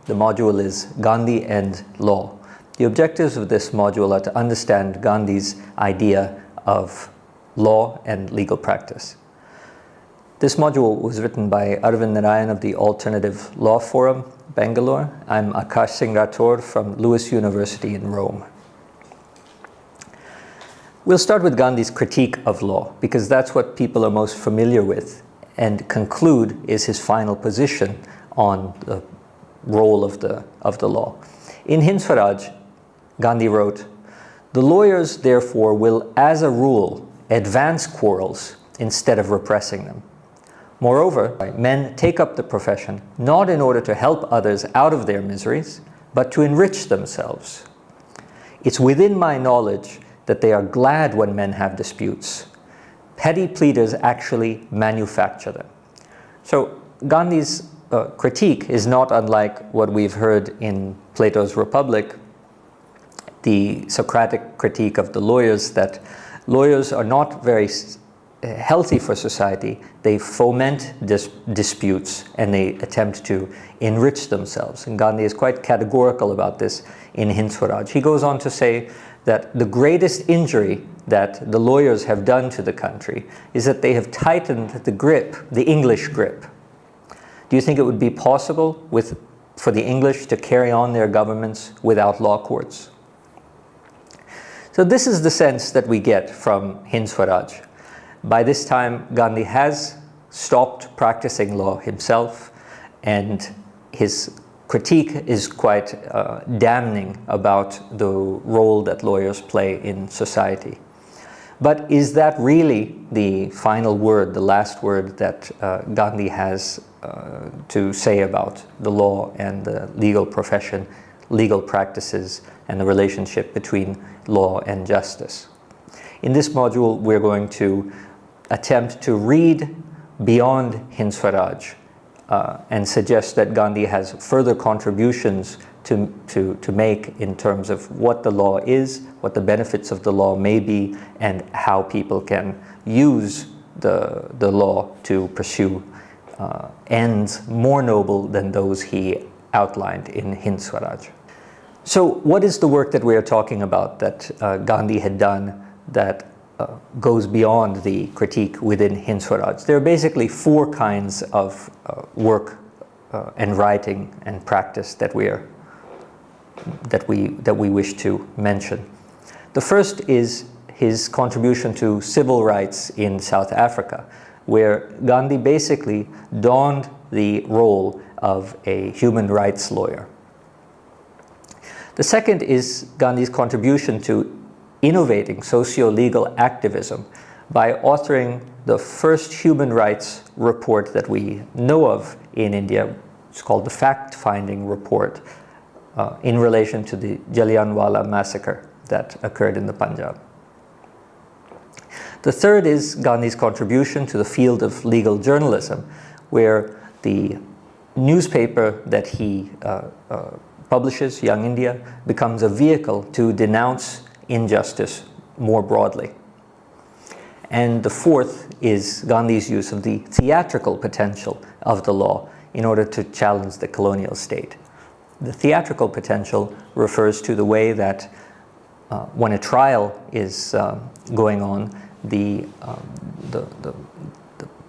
The module is Gandhi and Law. The objectives of this module are to understand Gandhi's idea of law and legal practice. This module was written by Arvind Narayan of the Alternative Law Forum, Bangalore. I'm Akash Singh Rathore from Lewis University in Rome. We'll start with Gandhi's critique of law, because that's what people are most familiar with, and conclude is his final position on the role of the law. In Hind Swaraj, Gandhi wrote, "The lawyers, therefore, will, as a rule, advance quarrels instead of repressing them. Moreover, men take up the profession not in order to help others out of their miseries, but to enrich themselves. It's within my knowledge that they are glad when men have disputes. Petty pleaders actually manufacture them." So Gandhi's critique is not unlike what we've heard in Plato's Republic, the Socratic critique of the lawyers, that lawyers are not very healthy for society. They foment disputes and they attempt to enrich themselves. And Gandhi is quite categorical about this in Hind Swaraj. He goes on to say that the greatest injury that the lawyers have done to the country is that they have tightened the grip, the English grip. Do you think it would be possible for the English to carry on their governments without law courts? So this is the sense that we get from Hind Swaraj. By this time, Gandhi has stopped practicing law himself, and his critique is quite damning about the role that lawyers play in society. But is that really the final word, the last word that Gandhi has to say about the law and the legal profession, legal practices, and the relationship between law and justice? In this module, we're going to attempt to read beyond Hind Swaraj and suggest that Gandhi has further contributions to make in terms of what the law is, what the benefits of the law may be, and how people can use the law to pursue ends more noble than those he outlined in Hind Swaraj. So what is the work that we are talking about that Gandhi had done that goes beyond the critique within Hind Swaraj? There are basically four kinds of work and writing and practice that we wish to mention. The first is his contribution to civil rights in South Africa, where Gandhi basically donned the role of a human rights lawyer. The second is Gandhi's contribution to innovating socio-legal activism by authoring the first human rights report that we know of in India. It's called the Fact-Finding Report in relation to the Jallianwala massacre that occurred in the Punjab. The third is Gandhi's contribution to the field of legal journalism, where the newspaper that he publishes, Young India, becomes a vehicle to denounce injustice more broadly. And the fourth is Gandhi's use of the theatrical potential of the law in order to challenge the colonial state. The theatrical potential refers to the way that when a trial is going on, the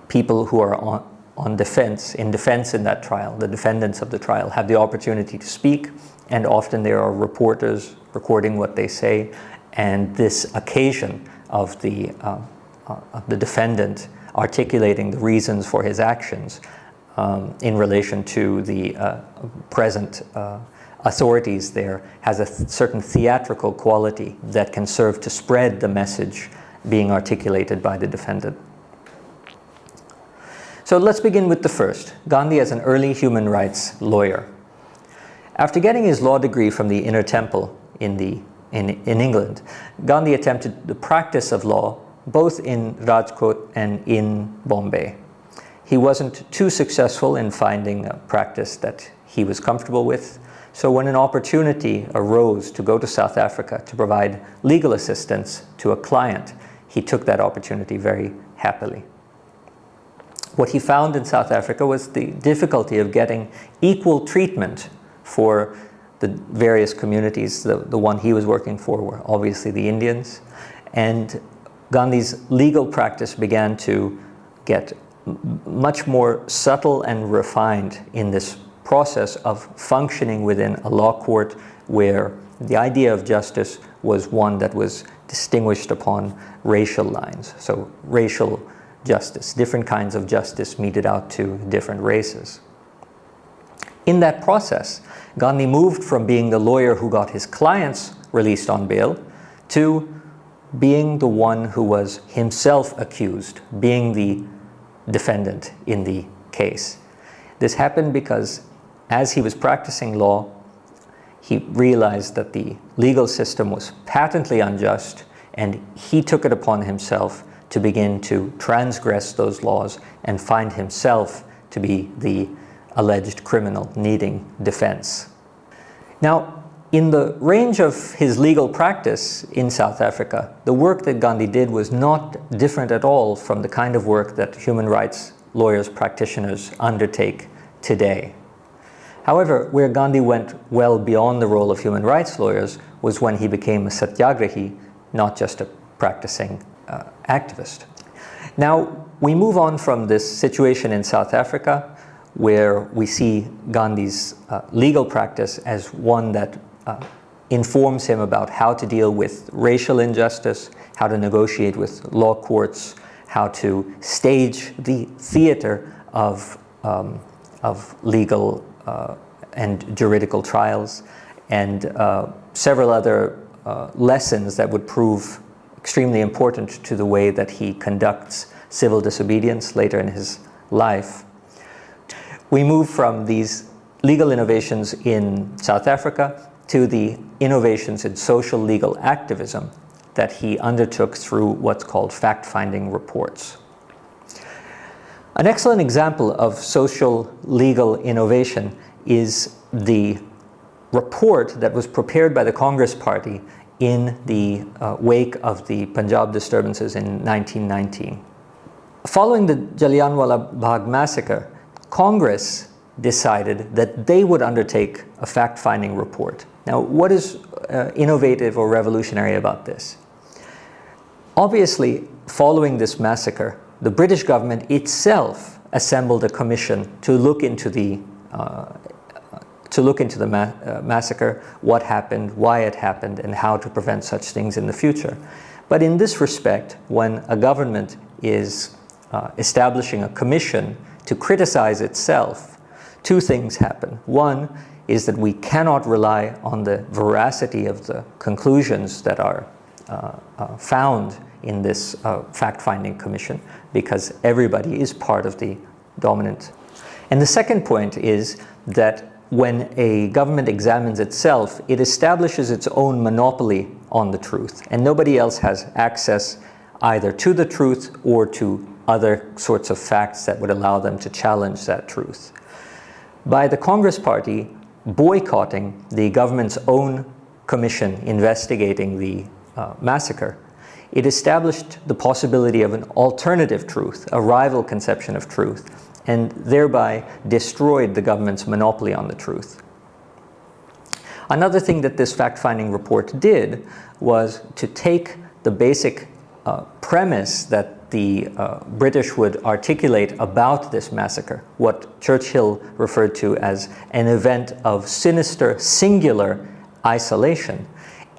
people who are in defense in that trial, the defendants of the trial, have the opportunity to speak, and often there are reporters recording what they say, and this occasion of the defendant articulating the reasons for his actions in relation to the present authorities there has a certain theatrical quality that can serve to spread the message being articulated by the defendant. So let's begin with the first, Gandhi as an early human rights lawyer. After getting his law degree from the Inner Temple in England, Gandhi attempted the practice of law both in Rajkot and in Bombay. He wasn't too successful in finding a practice that he was comfortable with, so when an opportunity arose to go to South Africa to provide legal assistance to a client, he took that opportunity very happily. What he found in South Africa was the difficulty of getting equal treatment for the various communities. The one he was working for were obviously the Indians. And Gandhi's legal practice began to get much more subtle and refined in this process of functioning within a law court where the idea of justice was one that was distinguished upon racial lines. So racial justice, different kinds of justice meted out to different races. In that process, Gandhi moved from being the lawyer who got his clients released on bail to being the one who was himself accused, being the defendant in the case. This happened because as he was practicing law, he realized that the legal system was patently unjust, and he took it upon himself to begin to transgress those laws and find himself to be the alleged criminal needing defense. Now, in the range of his legal practice in South Africa, the work that Gandhi did was not different at all from the kind of work that human rights lawyers, practitioners undertake today. However, where Gandhi went well beyond the role of human rights lawyers was when he became a satyagrahi, not just a practicing activist. Now, we move on from this situation in South Africa, where we see Gandhi's legal practice as one that informs him about how to deal with racial injustice, how to negotiate with law courts, how to stage the theater of legal and juridical trials, and several other lessons that would prove extremely important to the way that he conducts civil disobedience later in his life. We move from these legal innovations in South Africa to the innovations in social legal activism that he undertook through what's called fact-finding reports. An excellent example of social legal innovation is the report that was prepared by the Congress Party in the wake of the Punjab disturbances in 1919. Following the Jallianwala Bagh massacre, Congress decided that they would undertake a fact-finding report. Now, what is innovative or revolutionary about this? Obviously, following this massacre, the British government itself assembled a commission to look into the massacre, what happened, why it happened, and how to prevent such things in the future. But in this respect, when a government is establishing a commission to criticize itself, two things happen. One is that we cannot rely on the veracity of the conclusions that are found in this fact-finding commission, because everybody is part of the dominant. And the second point is that when a government examines itself, it establishes its own monopoly on the truth, and nobody else has access either to the truth or to other sorts of facts that would allow them to challenge that truth. By the Congress Party boycotting the government's own commission investigating the massacre, it established the possibility of an alternative truth, a rival conception of truth, and thereby destroyed the government's monopoly on the truth. Another thing that this fact-finding report did was to take the basic premise that the British would articulate about this massacre, what Churchill referred to as an event of sinister, singular isolation,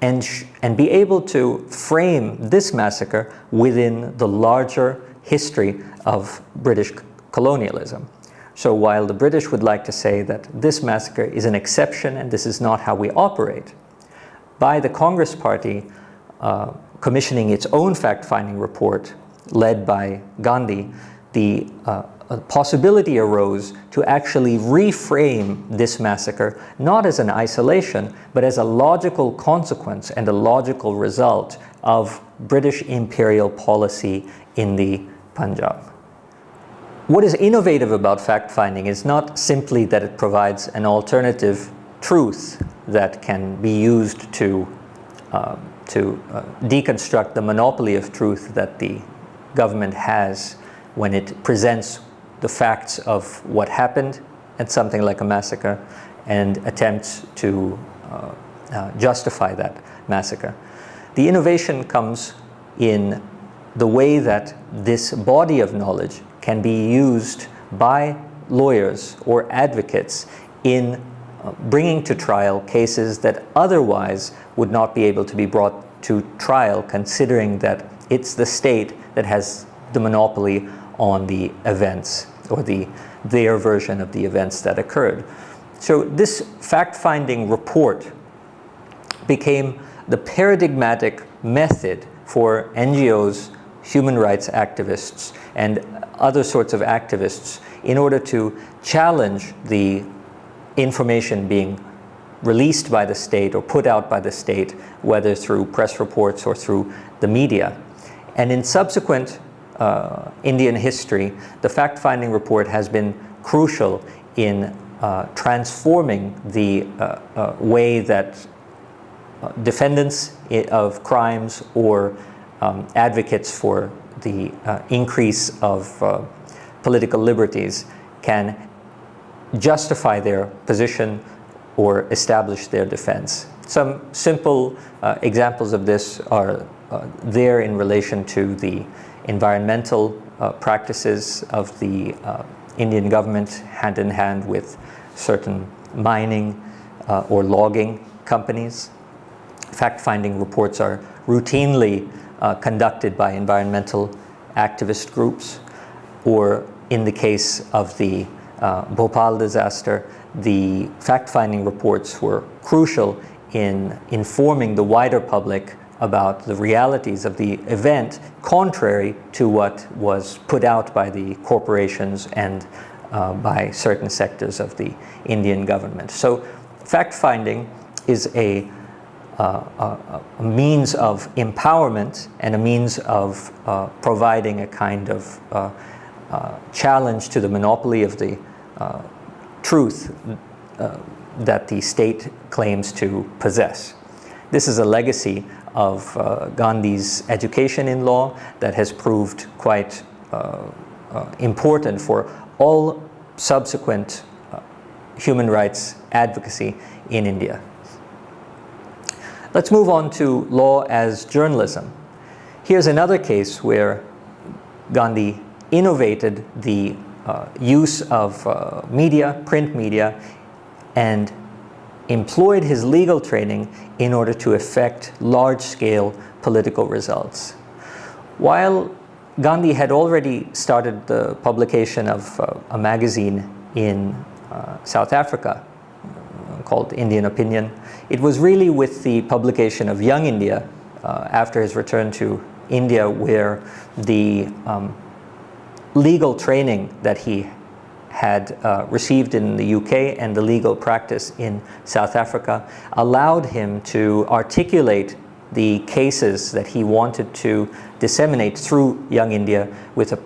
and be able to frame this massacre within the larger history of British colonialism. So while the British would like to say that this massacre is an exception and this is not how we operate, by the Congress Party commissioning its own fact-finding report led by Gandhi, the possibility arose to actually reframe this massacre not as an isolation, but as a logical consequence and a logical result of British imperial policy in the Punjab. What is innovative about fact-finding is not simply that it provides an alternative truth that can be used to deconstruct the monopoly of truth that the government has when it presents the facts of what happened at something like a massacre and attempts to justify that massacre. The innovation comes in the way that this body of knowledge can be used by lawyers or advocates in bringing to trial cases that otherwise would not be able to be brought to trial, considering that it's the state that has the monopoly on the events, or their version of the events that occurred. So this fact-finding report became the paradigmatic method for NGOs, human rights activists, and other sorts of activists in order to challenge the information being released by the state or put out by the state, whether through press reports or through the media. And in subsequent Indian history, the fact-finding report has been crucial in transforming the way that defendants of crimes or advocates for the increase of political liberties can justify their position or establish their defense. Some simple examples of this are there in relation to the environmental practices of the Indian government, hand in hand with certain mining or logging companies. Fact-finding reports are routinely conducted by environmental activist groups, or in the case of the Bhopal disaster, the fact-finding reports were crucial in informing the wider public about the realities of the event, contrary to what was put out by the corporations and by certain sectors of the Indian government. So fact-finding is a means of empowerment and a means of providing a kind of challenge to the monopoly of the truth that the state claims to possess. This is a legacy of Gandhi's education in law that has proved quite important for all subsequent human rights advocacy in India. Let's move on to law as journalism. Here's another case where Gandhi innovated the use of media, print media, and employed his legal training in order to effect large-scale political results. While Gandhi had already started the publication of a magazine in South Africa called Indian Opinion, it was really with the publication of Young India after his return to India where the legal training that he had received in the UK and the legal practice in South Africa allowed him to articulate the cases that he wanted to disseminate through Young India with a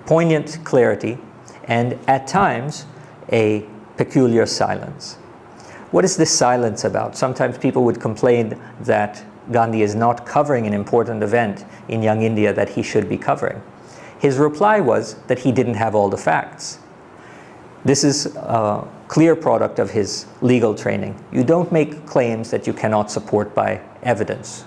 poignant clarity and at times a peculiar silence. What is this silence about? Sometimes people would complain that Gandhi is not covering an important event in Young India that he should be covering. His reply was that he didn't have all the facts. This is a clear product of his legal training. You don't make claims that you cannot support by evidence.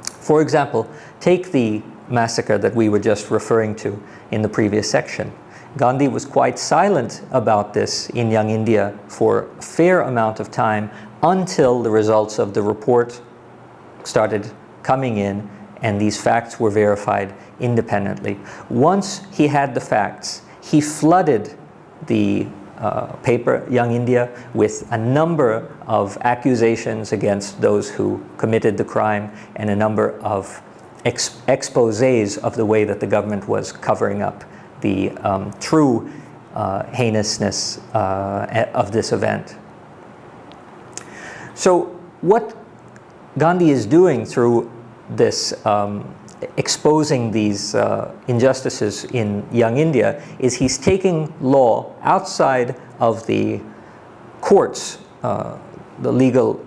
For example, take the massacre that we were just referring to in the previous section. Gandhi was quite silent about this in Young India for a fair amount of time until the results of the report started coming in and these facts were verified independently. Once he had the facts, he flooded the paper, Young India, with a number of accusations against those who committed the crime and a number of exposés of the way that the government was covering up the true heinousness of this event. So what Gandhi is doing through this exposing these injustices in Young India is he's taking law outside of the courts, the legal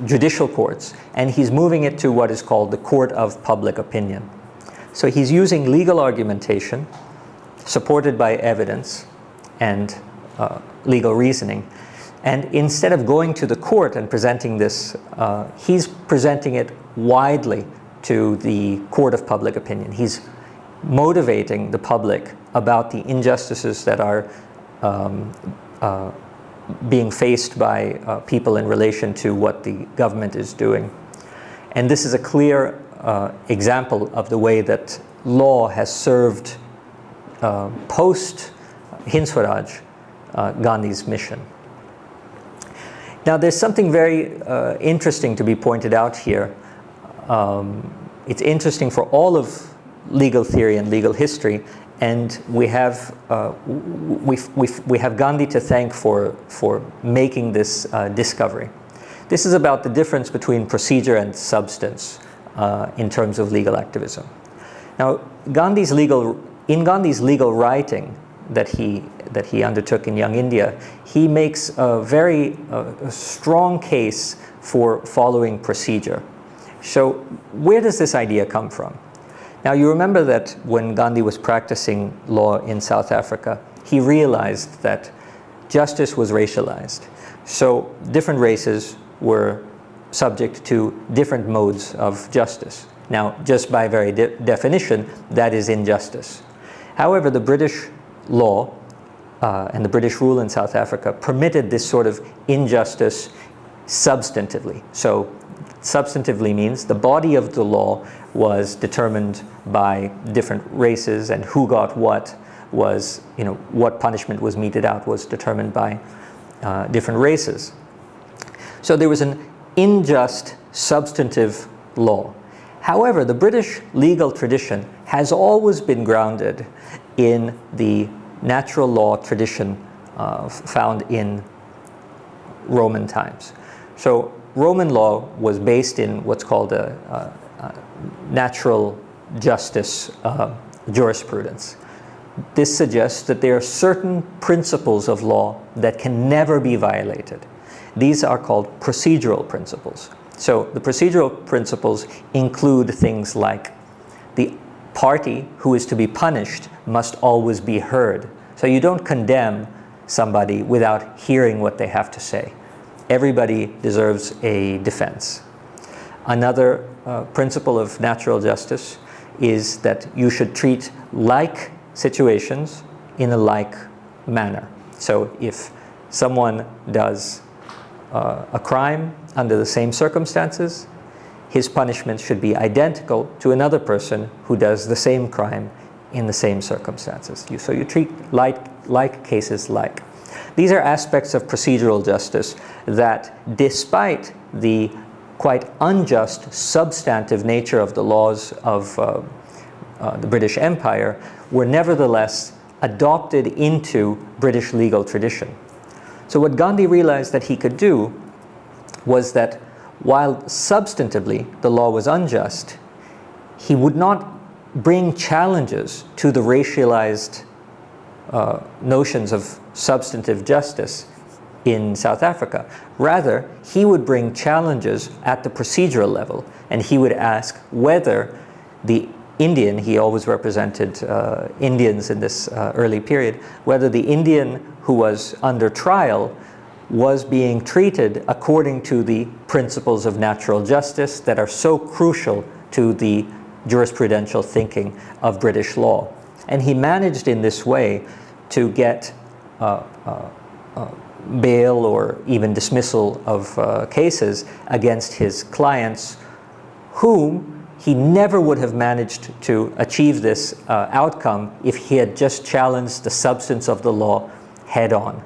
judicial courts, and he's moving it to what is called the court of public opinion. So he's using legal argumentation supported by evidence and legal reasoning And instead of going to the court and presenting this, he's presenting it widely to the court of public opinion. He's motivating the public about the injustices that are being faced by people in relation to what the government is doing. And this is a clear example of the way that law has served post-Hind Swaraj Gandhi's mission. Now there's something very interesting to be pointed out here. It's interesting for all of legal theory and legal history, and we have Gandhi to thank for making this discovery. This is about the difference between procedure and substance in terms of legal activism. Now, in Gandhi's legal writing that he undertook in Young India, he makes a very strong case for following procedure. So where does this idea come from? Now you remember that when Gandhi was practicing law in South Africa, he realized that justice was racialized. So different races were subject to different modes of justice. Now, just by very definition, that is injustice. However, the British law and the British rule in South Africa permitted this sort of injustice substantively. So substantively means the body of the law was determined by different races, and who got what was, what punishment was meted out was determined by different races. So there was an unjust substantive law. However, the British legal tradition has always been grounded in the natural law tradition found in Roman times. So Roman law was based in what's called a natural justice jurisprudence. This suggests that there are certain principles of law that can never be violated. These are called procedural principles. So the procedural principles include things like the party who is to be punished must always be heard. So you don't condemn somebody without hearing what they have to say. Everybody deserves a defense. Another principle of natural justice is that you should treat like situations in a like manner. So if someone does a crime under the same circumstances, his punishment should be identical to another person who does the same crime in the same circumstances. So you treat like cases like. These are aspects of procedural justice that, despite the quite unjust substantive nature of the laws of the British Empire, were nevertheless adopted into British legal tradition. So what Gandhi realized that he could do was that while substantively the law was unjust, he would not bring challenges to the racialized notions of substantive justice in South Africa. Rather, he would bring challenges at the procedural level, and he would ask whether the Indian, he always represented Indians in this early period, whether the Indian who was under trial was being treated according to the principles of natural justice that are so crucial to the jurisprudential thinking of British law. And he managed in this way to get bail or even dismissal of cases against his clients, whom he never would have managed to achieve this outcome if he had just challenged the substance of the law head on.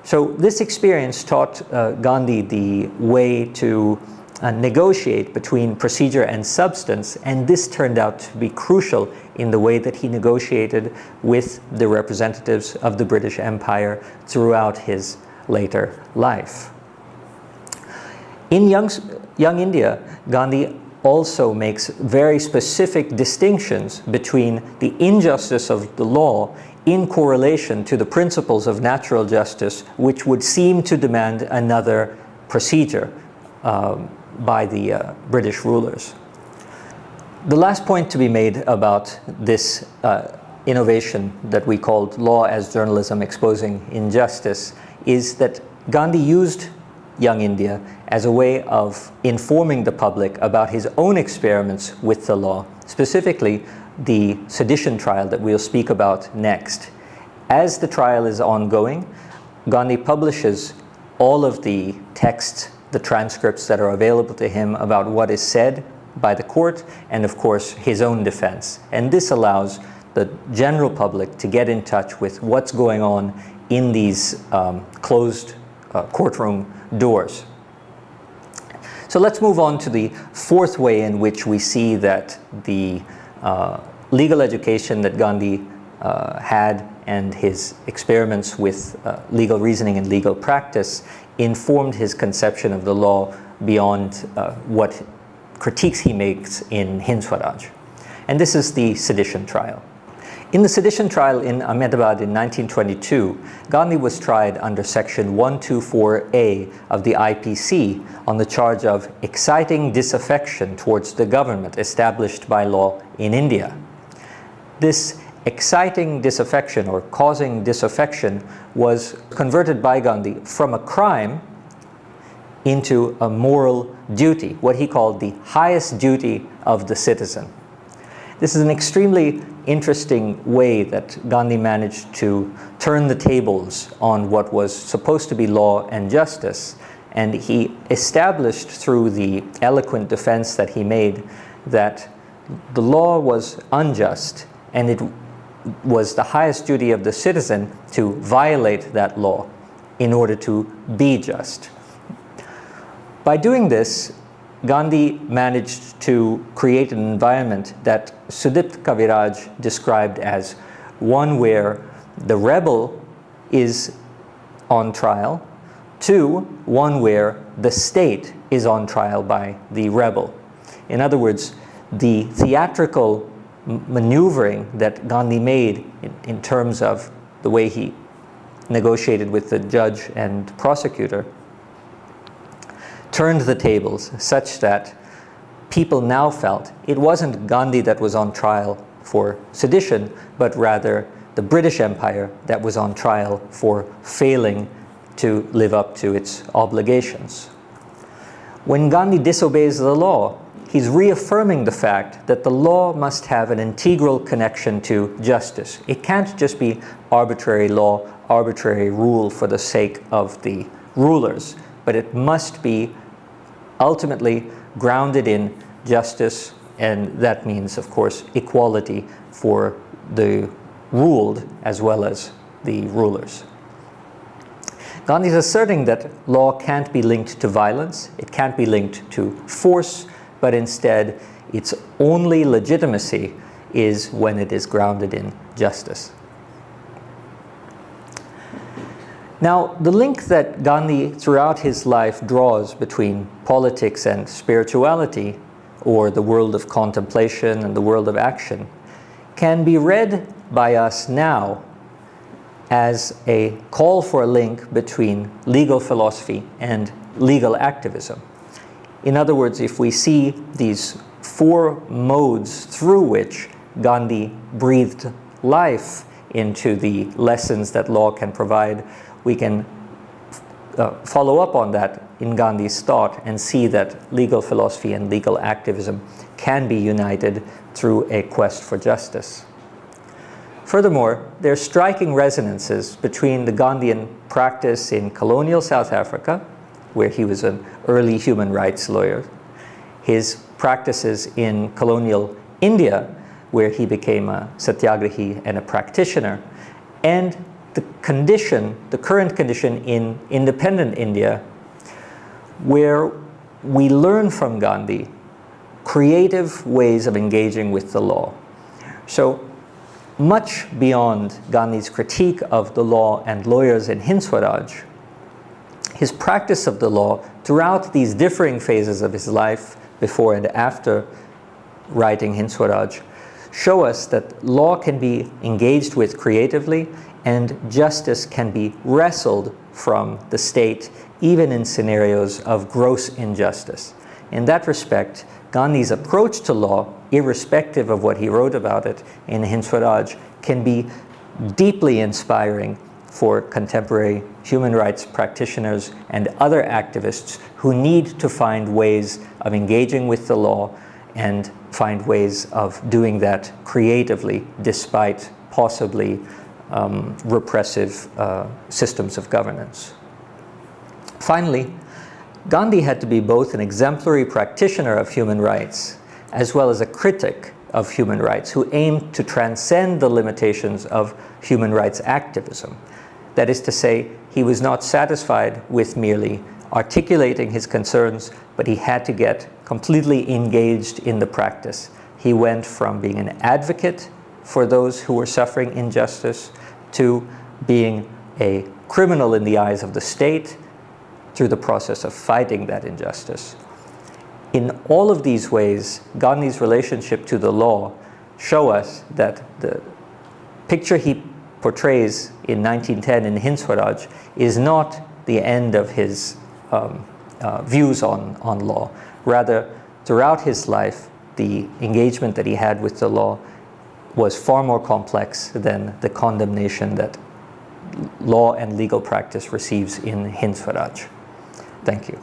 So this experience taught Gandhi the way to negotiate between procedure and substance, and this turned out to be crucial in the way that he negotiated with the representatives of the British Empire throughout his later life. In Young India, Gandhi also makes very specific distinctions between the injustice of the law in correlation to the principles of natural justice, which would seem to demand another procedure by the British rulers. The last point to be made about this innovation that we called Law as Journalism Exposing Injustice is that Gandhi used Young India as a way of informing the public about his own experiments with the law, specifically the Sedition Trial that we'll speak about next. As the trial is ongoing, Gandhi publishes all of the texts, the transcripts that are available to him about what is said by the court, and of course his own defense. And this allows the general public to get in touch with what's going on in these closed courtroom doors. So let's move on to the fourth way in which we see that the legal education that Gandhi had and his experiments with legal reasoning and legal practice informed his conception of the law beyond what critiques he makes in Hind Swaraj. And this is the Sedition Trial. In the Sedition Trial in Ahmedabad in 1922, Gandhi was tried under Section 124A of the IPC on the charge of exciting disaffection towards the government established by law in India. This exciting disaffection or causing disaffection was converted by Gandhi from a crime into a moral duty, what he called the highest duty of the citizen. This is an extremely interesting way that Gandhi managed to turn the tables on what was supposed to be law and justice, and he established through the eloquent defense that he made that the law was unjust and it was the highest duty of the citizen to violate that law in order to be just. By doing this, Gandhi managed to create an environment that Sudipt Kaviraj described as one where the rebel is on trial, to one where the state is on trial by the rebel. In other words, the theatrical maneuvering that Gandhi made in terms of the way he negotiated with the judge and prosecutor turned the tables such that people now felt it wasn't Gandhi that was on trial for sedition, but rather the British Empire that was on trial for failing to live up to its obligations. When Gandhi disobeys the law, he's reaffirming the fact that the law must have an integral connection to justice. It can't just be arbitrary law, arbitrary rule for the sake of the rulers, but it must be ultimately grounded in justice, and that means, of course, equality for the ruled as well as the rulers. Gandhi is asserting that law can't be linked to violence, it can't be linked to force, but instead its only legitimacy is when it is grounded in justice. Now, the link that Gandhi throughout his life draws between politics and spirituality, or the world of contemplation and the world of action, can be read by us now as a call for a link between legal philosophy and legal activism. In other words, if we see these four modes through which Gandhi breathed life into the lessons that law can provide, we can follow up on that in Gandhi's thought and see that legal philosophy and legal activism can be united through a quest for justice. Furthermore, there are striking resonances between the Gandhian practice in colonial South Africa, where he was an early human rights lawyer, his practices in colonial India, where he became a satyagrahi and a practitioner, and the current condition in independent India, where we learn from Gandhi creative ways of engaging with the law. So much beyond Gandhi's critique of the law and lawyers in Hind Swaraj, his practice of the law throughout these differing phases of his life, before and after writing Hind Swaraj, show us that law can be engaged with creatively and justice can be wrestled from the state, even in scenarios of gross injustice. In that respect, Gandhi's approach to law, irrespective of what he wrote about it in Hind Swaraj, can be deeply inspiring for contemporary human rights practitioners and other activists who need to find ways of engaging with the law and find ways of doing that creatively despite possibly repressive systems of governance. Finally, Gandhi had to be both an exemplary practitioner of human rights as well as a critic of human rights who aimed to transcend the limitations of human rights activism. That is to say, he was not satisfied with merely articulating his concerns, but he had to get completely engaged in the practice. He went from being an advocate for those who were suffering injustice to being a criminal in the eyes of the state through the process of fighting that injustice. In all of these ways, Gandhi's relationship to the law show us that the picture he portrays in 1910 in Hind Swaraj is not the end of his views on law. Rather, throughout his life, the engagement that he had with the law was far more complex than the condemnation that law and legal practice receives in Hind Swaraj. Thank you.